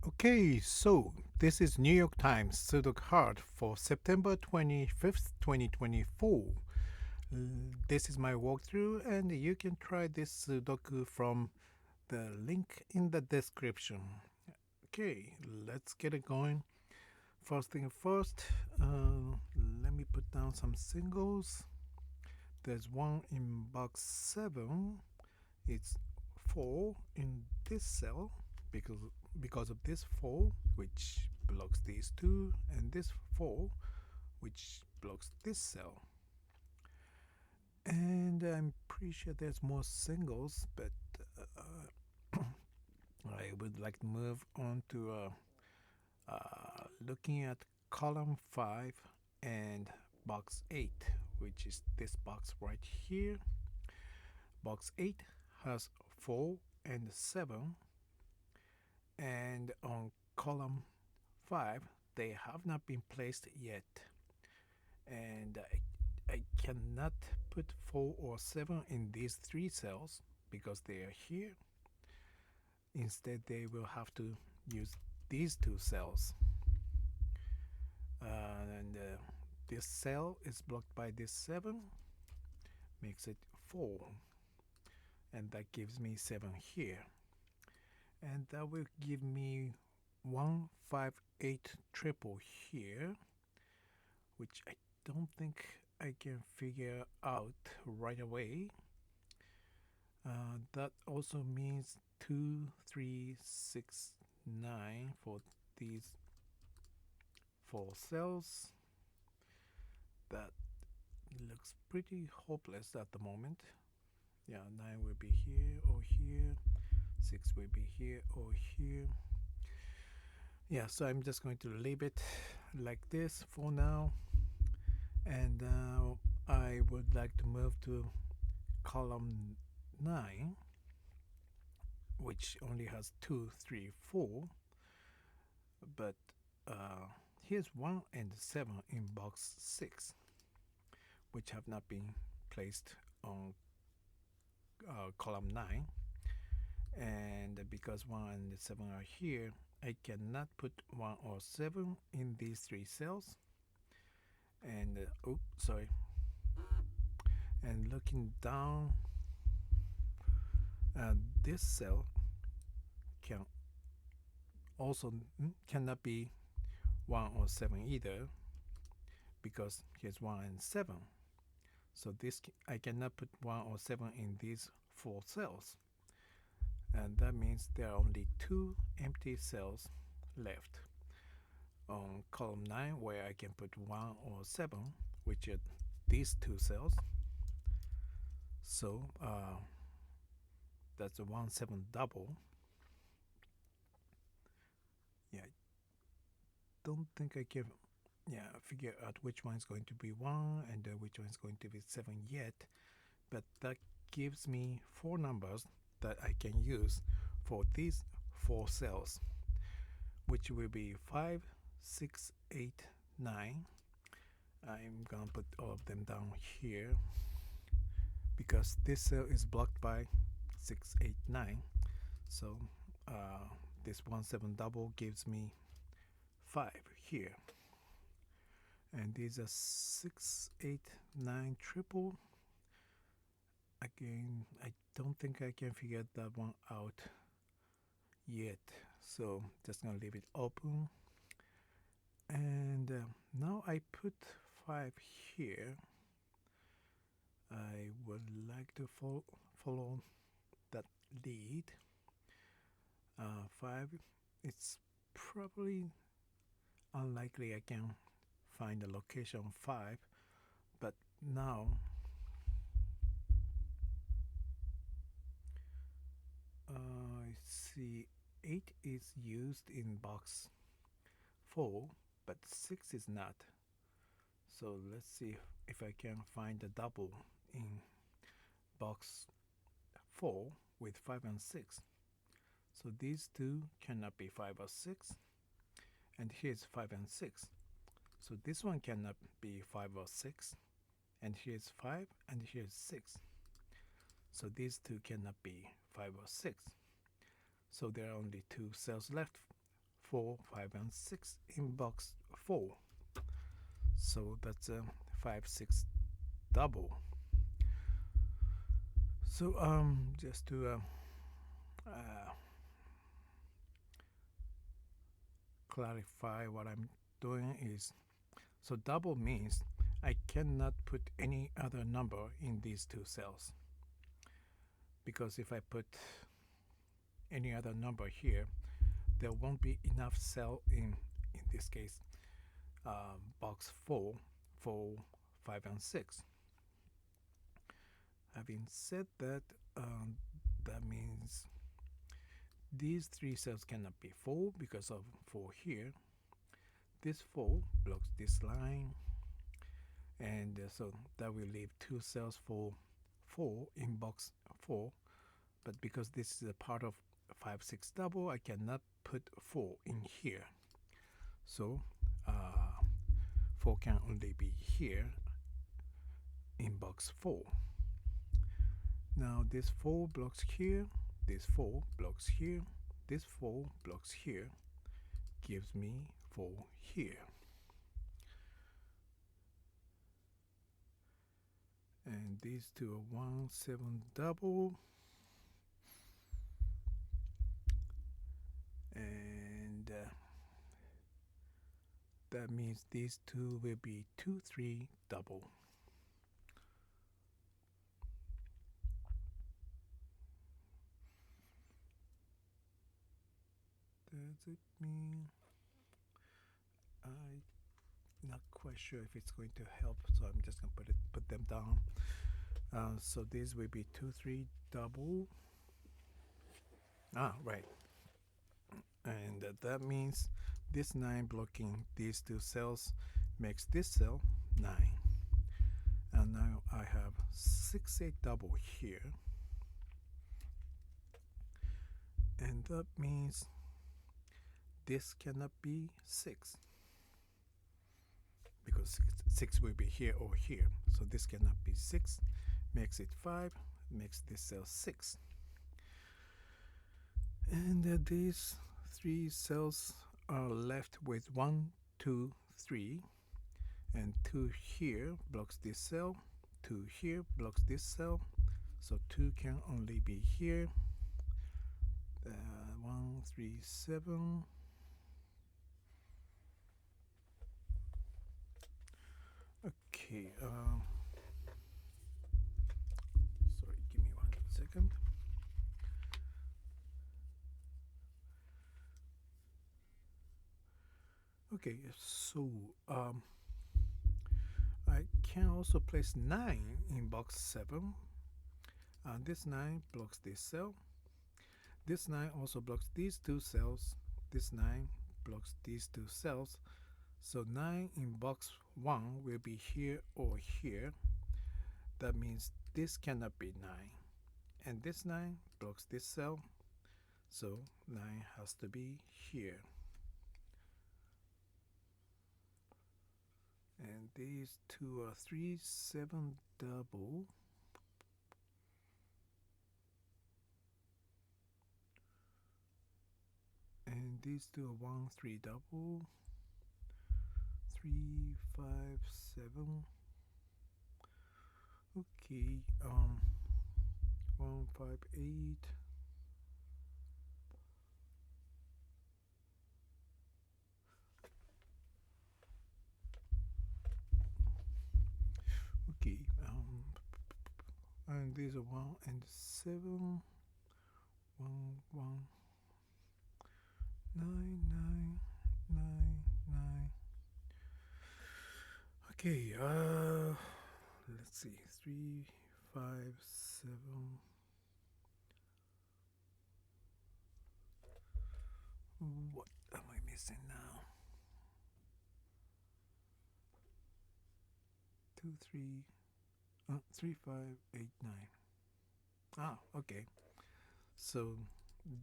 Okay, so this is New York Times Sudoku Hard for September 25th, 2024. This is my walkthrough, and you can try this Sudoku from the link in the description. Okay, let's get it going. First thing first, let me put down some singles. There's one in box 7. It's 4 in this cell because because of this 4 which blocks these two, and this 4 which blocks this cell. And I'm pretty sure there's more singles, but I would like to move on to looking at column 5 and box 8, which is this box right here. Box 8 has 4 and 7, and on column 5 they have not been placed yet, and I cannot put 4 or 7 in these 3 cells because they are here. Instead they will have to use these 2 cells, and this cell is blocked by this 7, makes it 4, and that gives me 7 here, and that will give me 158 triple here, which I don't think I can figure out right away. That also means 2, 3, 6, 9 for these 4 cells. That looks pretty hopeless at the moment. Yeah, 9 will be here or here, 6 will be here or here. Yeah, so I'm just going to leave it like this for now, and now I would like to move to column 9, which only has 2, 3, 4, but here's 1 and 7 in box 6, which have not been placed on column 9, and because 1 and 7 are here, I cannot put 1 or 7 in these 3 cells. And sorry, and looking down, this cell can also cannot be 1 or 7 either, because here's 1 and 7. So this I cannot put 1 or 7 in these 4 cells, and that means there are only 2 empty cells left on column 9 where I can put 1 or 7, which are these 2 cells. So that's a 1 7 double. Yeah, I don't think I can figure out which one is going to be 1 and which one is going to be 7 yet, but that gives me 4 numbers that I can use for these 4 cells, which will be 5, 6, 8, 9. I'm gonna put all of them down here because this cell is blocked by 6, 8, 9. So this 1 7 double gives me 5 here, and these are 6, 8, 9 triple. Again, I don't think I can figure that one out yet, so just gonna leave it open. And now I put 5 here. I would like to follow that lead. 5, it's probably unlikely I can find the location 5, but now I see 8 is used in box 4, but 6 is not. So let's see if I can find a double in box 4 with 5 and 6. So these two cannot be 5 or 6, and here's 5 and 6. So this one cannot be 5 or 6, and here's 5 and here's 6. So these two cannot be 5 or 6. So there are only 2 cells left 4, 5, and 6 in box 4. So that's a 5, 6 double. So just to clarify what I'm doing is, so double means I cannot put any other number in these two cells, because if I put any other number here, there won't be enough cell in this case box 4 for 5 and 6. Having said that, that means these three cells cannot be 4 because of 4 here. This 4 blocks this line, and so that will leave 2 cells for 4 in box 4. But because this is a part of 5, 6 double, I cannot put 4 in here. So 4 can only be here in box 4. Now this 4 blocks here, this 4 blocks here, this 4 blocks here, gives me 4 here. And these two are 1, 7 double. And that means these two will be 2, 3 double. Does it mean? I'm not quite sure if it's going to help, so I'm just going to put them down. So these will be 2, 3 double. Right. And that means this 9 blocking these two cells makes this cell 9. And now I have 6, 8 double here. And that means this cannot be 6, because 6 will be here or here. So this cannot be 6, makes it 5, makes this cell 6. And these 3 cells are left with 1, 2, 3, and 2 here blocks this cell, 2 here blocks this cell, so 2 can only be here. 1, 3, 7. Okay, sorry, give me 1 second. Okay, so I can also place 9 in box 7. This 9 blocks this cell. This 9 also blocks these two cells. This 9 blocks these two cells. So 9 in box 1 will be here or here. That means this cannot be 9. And this 9 blocks this cell. So 9 has to be here. And these two are 3, 7 double. And these two are 1, 3 double. 3, 5, 7. Okay, 1, 5, 8. Okay, and these are 1 and 7. 1, 1, 9, 9, 9, 9. Okay, let's see, 3, 5, 7. What am I missing now? 2, 3, 3, 5, 8, 9. Okay. So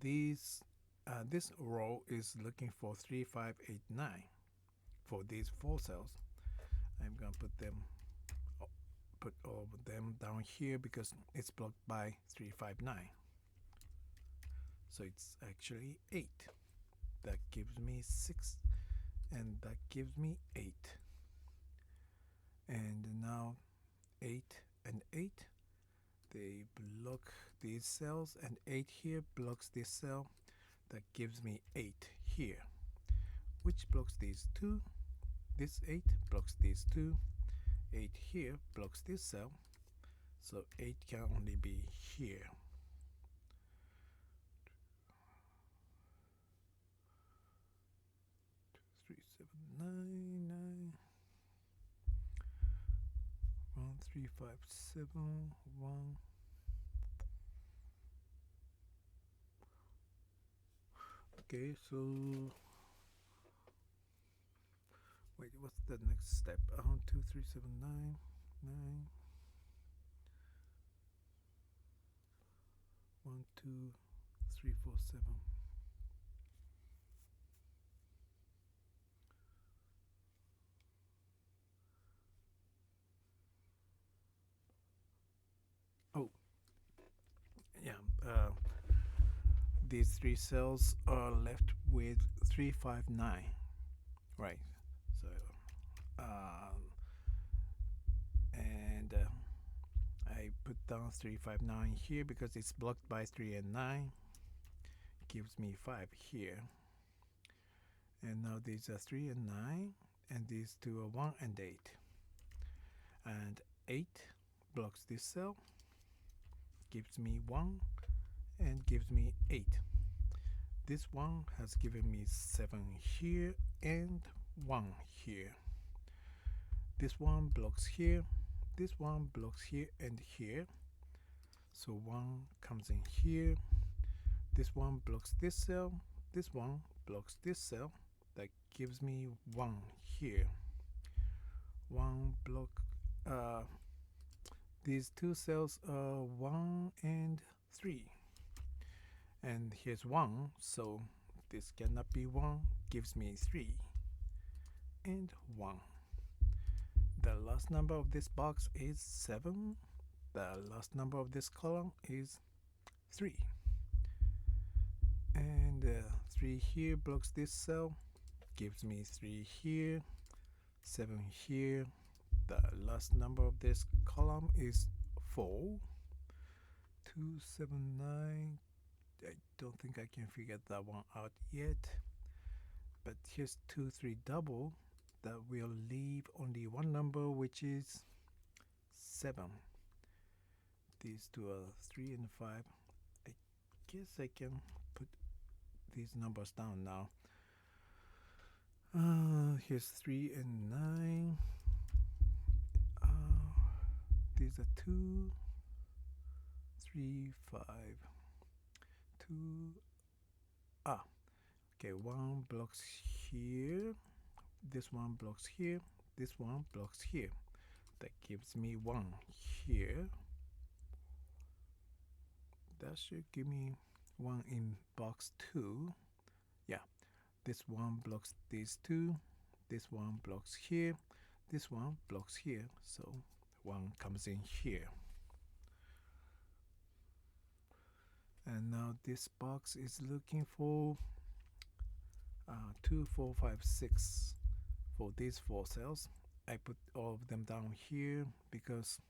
this row is looking for 3, 5, 8, 9 for these 4 cells. I'm gonna put all of them down here because it's blocked by 3, 5, 9. So it's actually 8. that gives me 6, and that gives me 8. And now 8 and 8, they block these cells, and 8 here blocks this cell. That gives me 8 here, which blocks these two. This 8 blocks these two. 8 here blocks this cell, so 8 can only be here. Two, 3, 7, 9, 9. 1, 3, 5, 7, 1. Okay, so wait, what's the next step? 2, 3, 7, 9, 9. 1, 2, 3, 4, 7. Oh, yeah. These 3 cells are left with 3, 5, 9. Right. So, and I put down 3, 5, 9 here because it's blocked by 3 and 9. Gives me 5 here. And now these are 3 and 9, and these two are 1 and 8. And 8 blocks this cell, gives me 1, and gives me 8. This one has given me 7 here and 1 here. This one blocks here, this one blocks here and here. So 1 comes in here. This one blocks this cell, this one blocks this cell. That gives me 1 here. 1 block. These two cells are 1 and 3. And here's 1, so this cannot be 1, gives me 3 and 1. The last number of this box is 7. The last number of this column is 3. And 3 here blocks this cell, gives me 3 here, 7 here. The last number of this column is 4. 2, 7, 9. I don't think I can figure that one out yet. But here's 2, 3 double. That will leave only one number, which is 7. These two are 3 and 5. I guess I can put these numbers down now. Here's 3 and 9. These are 2, 3, 5, 2. Okay, 1 blocks here. This one blocks here. This one blocks here. That gives me 1 here. That should give me 1 in box 2. Yeah, this one blocks these two. This one blocks here. This one blocks here. So 1 comes in here. And now this box is looking for 2, 4, 5, 6 for these 4 cells. I put all of them down here because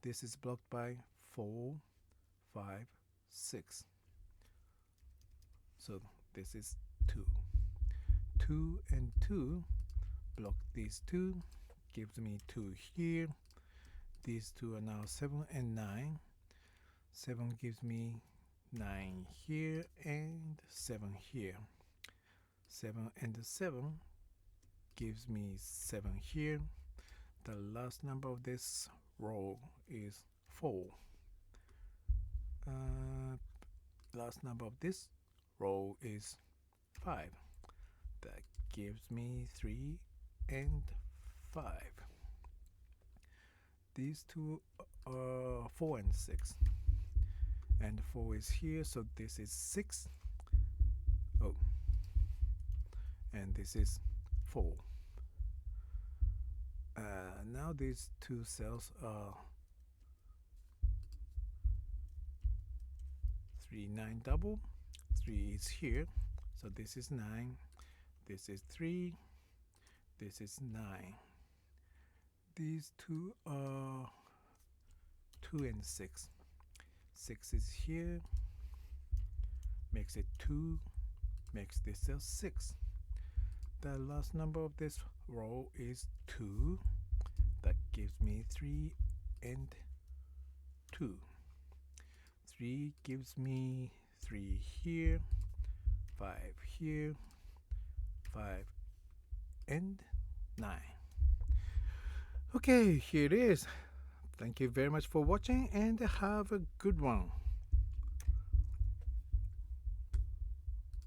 this is blocked by 4, 5, 6. So this is 2. 2 and 2 block these 2, gives me 2 here. These two are now 7 and 9. 7 gives me 9 here and 7 here. 7 and 7 gives me 7 here. The last number of this row is 4. Last number of this row is 5. That gives me 3 and 5. These two are 4 and 6. And 4 is here, so this is 6. Oh. And this is 4. Now these two cells are 3, 9 double. 3 is here, So this is 9, this is 3, this is 9. These two are 2 and 6. 6 is here, makes it 2, makes this cell 6. The last number of this row is 2. That gives me 3 and 2. 3 gives me 3 here, 5 here, 5 and 9. Okay, here it is. Thank you very much for watching and have a good one.